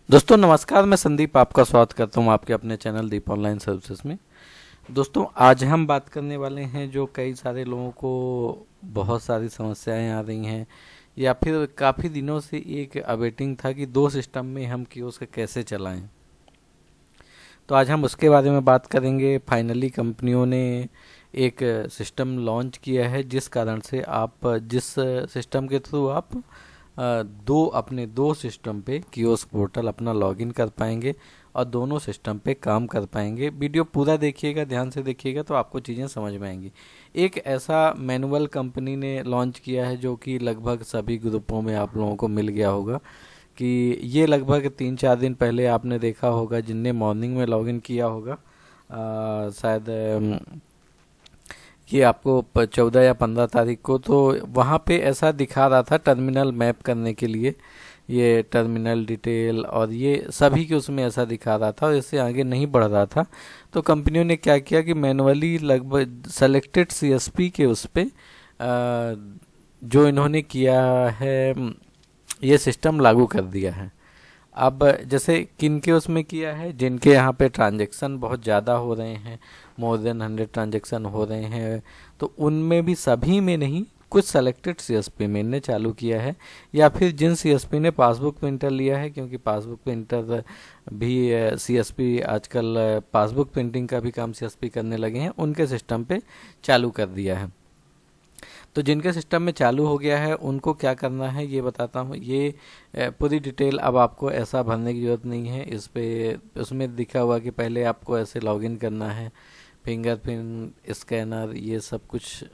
दोस्तों नमस्कार, मैं संदीप आपका स्वागत करता हूं आपके अपने चैनल दीप ऑनलाइन सर्विसेज में। दोस्तों आज हम बात करने वाले हैं जो कई सारे लोगों को बहुत सारी समस्याएं आ रही हैं या फिर काफ़ी दिनों से एक अवेटिंग था कि दो सिस्टम में हम कियोस्क कैसे चलाएं। तो आज हम उसके बारे में बात करेंगे। फाइनली कंपनियों ने एक सिस्टम लॉन्च किया है जिस कारण से आप जिस सिस्टम के थ्रू आप अपने दो सिस्टम पे कियोस्क पोर्टल अपना लॉगिन कर पाएंगे और दोनों सिस्टम पे काम कर पाएंगे। वीडियो पूरा देखिएगा, ध्यान से देखिएगा तो आपको चीज़ें समझ में आएंगी। एक ऐसा मैनुअल कंपनी ने लॉन्च किया है जो कि लगभग सभी ग्रुपों में आप लोगों को मिल गया होगा कि ये लगभग 3-4 दिन पहले आपने देखा होगा, जिनने मॉर्निंग में लॉगिन किया होगा शायद ये आपको 14 या 15 तारीख को, तो वहाँ पे ऐसा दिखा रहा था टर्मिनल मैप करने के लिए, ये टर्मिनल डिटेल और ये सभी के उसमें ऐसा दिखा रहा था और इससे आगे नहीं बढ़ रहा था। तो कंपनियों ने क्या किया कि मैनुअली लगभग सेलेक्टेड सीएसपी के उस पर जो इन्होंने किया है ये सिस्टम लागू कर दिया है। अब जैसे किन के उसमें किया है, जिनके यहाँ पे ट्रांजैक्शन बहुत ज़्यादा हो रहे हैं, मोर देन 100 ट्रांजैक्शन हो रहे हैं, तो उनमें भी, सभी में नहीं, कुछ सेलेक्टेड सीएसपी में इनने चालू किया है। या फिर जिन सीएसपी ने पासबुक प्रिंटर लिया है, क्योंकि पासबुक प्रिंटर भी सीएसपी आजकल पासबुक प्रिंटिंग का भी काम सीएसपी करने लगे हैं, उनके सिस्टम पे चालू कर दिया है। तो जिनके सिस्टम में चालू हो गया है उनको क्या करना है ये बताता हूँ। ये पूरी डिटेल अब आपको ऐसा भरने की ज़रूरत नहीं है। इस पे उसमें दिखा हुआ कि पहले आपको ऐसे लॉगिन करना है, फिंगरप्रिंट स्कैनर, ये सब कुछ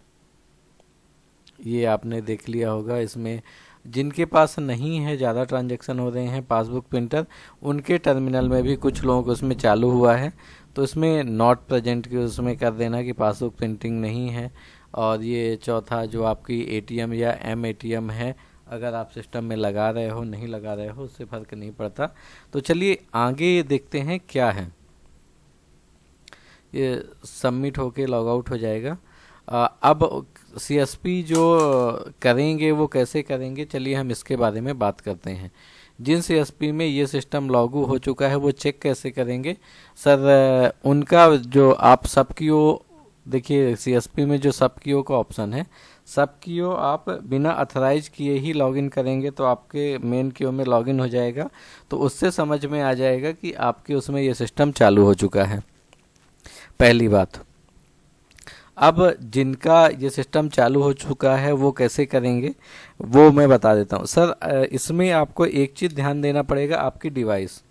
ये आपने देख लिया होगा। इसमें जिनके पास नहीं है, ज़्यादा ट्रांजैक्शन हो रहे हैं पासबुक प्रिंटर, उनके टर्मिनल में भी कुछ लोगों को उसमें चालू हुआ है, तो इसमें नॉट प्रेजेंट के उसमें कर देना कि पासबुक प्रिंटिंग नहीं है। और ये चौथा जो आपकी एटीएम या एम एटीएम है, अगर आप सिस्टम में लगा रहे हो नहीं लगा रहे हो उससे फ़र्क नहीं पड़ता। तो चलिए आगे देखते हैं क्या है। ये सबमिट होके लॉग आउट हो जाएगा। अब सीएसपी जो करेंगे वो कैसे करेंगे, चलिए हम इसके बारे में बात करते हैं। जिन सीएसपी में ये सिस्टम लागू हो चुका है वो चेक कैसे करेंगे सर। उनका जो आप सब क्यू देखिए, सीएसपी में जो सब क्यू का ऑप्शन है, सब क्यू आप बिना अथराइज किए ही लॉगिन करेंगे तो आपके मेन क्यू में लॉगिन हो जाएगा, तो उससे समझ में आ जाएगा कि आपके उसमें ये सिस्टम चालू हो चुका है, पहली बात। अब जिनका ये सिस्टम चालू हो चुका है वो कैसे करेंगे वो मैं बता देता हूँ सर। इसमें आपको एक चीज़ ध्यान देना पड़ेगा, आपकी डिवाइस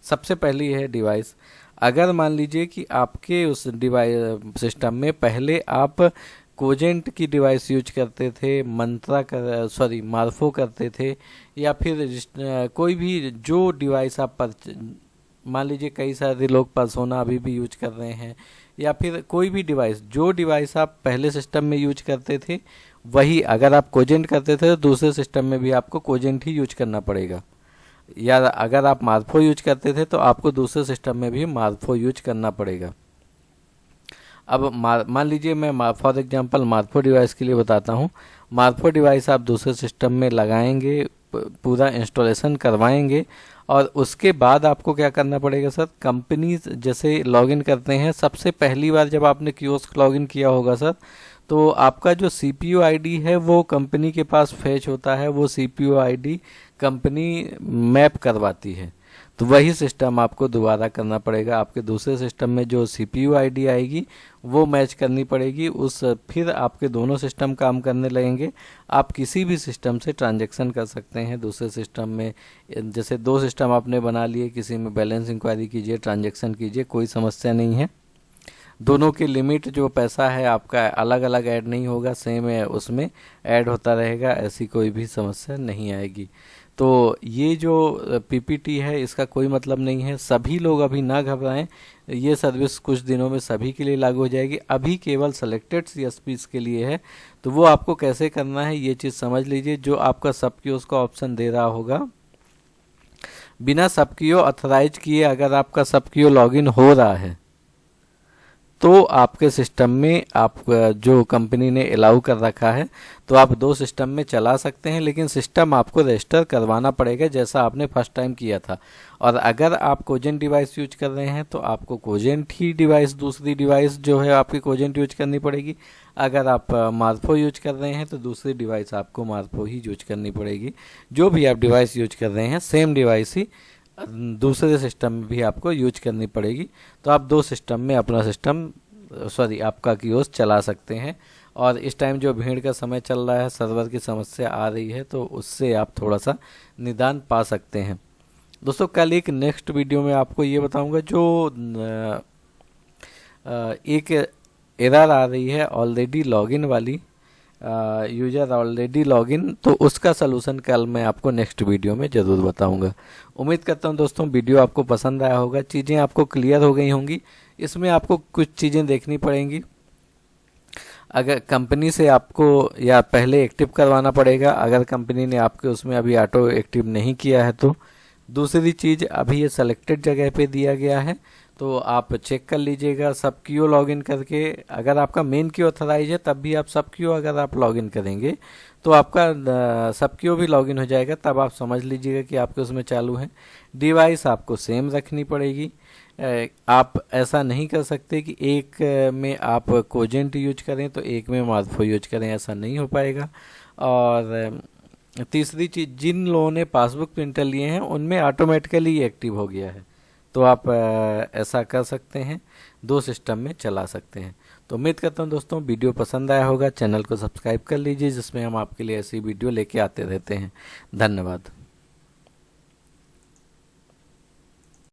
सबसे पहली है। डिवाइस अगर मान लीजिए कि आपके उस डिवाइस सिस्टम में पहले आप कोजेंट की डिवाइस यूज करते थे, मार्फो करते थे, या फिर कोई भी जो डिवाइस आप मान लीजिए कई सारे लोग पर्सोना अभी भी यूज कर रहे हैं, या फिर कोई भी डिवाइस, जो डिवाइस आप पहले सिस्टम में यूज करते थे वही अगर आप कोजेंट करते थे तो दूसरे सिस्टम में भी आपको कोजेंट ही यूज करना पड़ेगा। या अगर आप मार्फो यूज करते थे तो आपको दूसरे सिस्टम में भी मार्फो यूज करना पड़ेगा। अब मान लीजिए मैं फॉर एग्जांपल मार्फो डिवाइस के लिए बताता हूँ। मार्फो डिवाइस आप दूसरे सिस्टम में लगाएंगे, पूरा इंस्टॉलेशन करवाएंगे और उसके बाद आपको क्या करना पड़ेगा सर। कंपनी जैसे लॉगिन करते हैं, सबसे पहली बार जब आपने कियोस्क लॉगिन किया होगा सर, तो आपका जो सीपीयू आईडी है वो कंपनी के पास फैच होता है, वो सीपीयू आईडी कंपनी मैप करवाती है, तो वही सिस्टम आपको दोबारा करना पड़ेगा। आपके दूसरे सिस्टम में जो सीपीयू आईडी आएगी वो मैच करनी पड़ेगी, फिर आपके दोनों सिस्टम काम करने लगेंगे। आप किसी भी सिस्टम से ट्रांजैक्शन कर सकते हैं दूसरे सिस्टम में। जैसे दो सिस्टम आपने बना लिए, किसी में बैलेंस इंक्वायरी कीजिए, ट्रांजैक्शन कीजिए, कोई समस्या नहीं है। दोनों की लिमिट जो पैसा है आपका अलग अलग ऐड नहीं होगा, सेम है उसमें ऐड होता रहेगा, ऐसी कोई भी समस्या नहीं आएगी। तो ये जो पीपीटी है इसका कोई मतलब नहीं है, सभी लोग अभी ना घबराएं, ये सर्विस कुछ दिनों में सभी के लिए लागू हो जाएगी। अभी केवल सेलेक्टेड सीएसपीज के लिए है, तो वो आपको कैसे करना है ये चीज़ समझ लीजिए। जो आपका सब क्यू उसका ऑप्शन दे रहा होगा, बिना सब क्यू अथराइज किए अगर आपका सब क्यू लॉगिन हो रहा है तो आपके सिस्टम में आप जो कंपनी ने अलाउ कर रखा है तो आप 2 सिस्टम में चला सकते हैं, लेकिन सिस्टम आपको रजिस्टर करवाना पड़ेगा जैसा आपने फर्स्ट टाइम किया था। और अगर आप कोजेंट डिवाइस यूज कर रहे हैं तो आपको कोजेंट ही डिवाइस, दूसरी डिवाइस जो है आपकी कोजेंट यूज करनी पड़ेगी। अगर आप मार्फो यूज कर रहे हैं तो दूसरी डिवाइस आपको मार्फो ही यूज करनी पड़ेगी। जो भी आप डिवाइस यूज कर रहे हैं सेम डिवाइस ही दूसरे सिस्टम में भी आपको यूज करनी पड़ेगी। तो आप 2 सिस्टम में अपना आपका कियोस्क चला सकते हैं। और इस टाइम जो भीड़ का समय चल रहा है, सर्वर की समस्या आ रही है, तो उससे आप थोड़ा सा निदान पा सकते हैं। दोस्तों कल एक नेक्स्ट वीडियो में आपको ये बताऊंगा जो एक एरर आ रही है ऑलरेडी लॉगिन वाली, यूजर ऑलरेडी लॉगिन, तो उसका सलूशन कल मैं आपको नेक्स्ट वीडियो में ज़रूर बताऊंगा। उम्मीद करता हूं दोस्तों वीडियो आपको पसंद आया होगा, चीज़ें आपको क्लियर हो गई होंगी। इसमें आपको कुछ चीज़ें देखनी पड़ेंगी। अगर कंपनी से आपको या पहले एक्टिव करवाना पड़ेगा, अगर कंपनी ने आपके उसमें अभी ऑटो एक्टिव नहीं किया है तो। दूसरी चीज़, अभी ये सेलेक्टेड जगह पे दिया गया है तो आप चेक कर लीजिएगा सब क्यू लॉगिन करके। अगर आपका मेन क्यू ऑथराइज है तब भी आप सब क्यू अगर आप लॉगिन करेंगे तो आपका सब क्यू भी लॉगिन हो जाएगा, तब आप समझ लीजिएगा कि आपके उसमें चालू है। डिवाइस आपको सेम रखनी पड़ेगी। आप ऐसा नहीं कर सकते कि एक में आप कोजेंट यूज करें तो एक में मार्फो यूज करें, ऐसा नहीं हो पाएगा। और तीसरी चीज़, जिन लोगों ने पासबुक प्रिंटर लिए हैं उनमें ऑटोमेटिकली एक्टिव हो गया है, तो आप ऐसा कर सकते हैं, 2 सिस्टम में चला सकते हैं। तो उम्मीद करता हूं दोस्तों वीडियो पसंद आया होगा। चैनल को सब्सक्राइब कर लीजिए जिसमें हम आपके लिए ऐसी वीडियो लेके आते रहते हैं। धन्यवाद।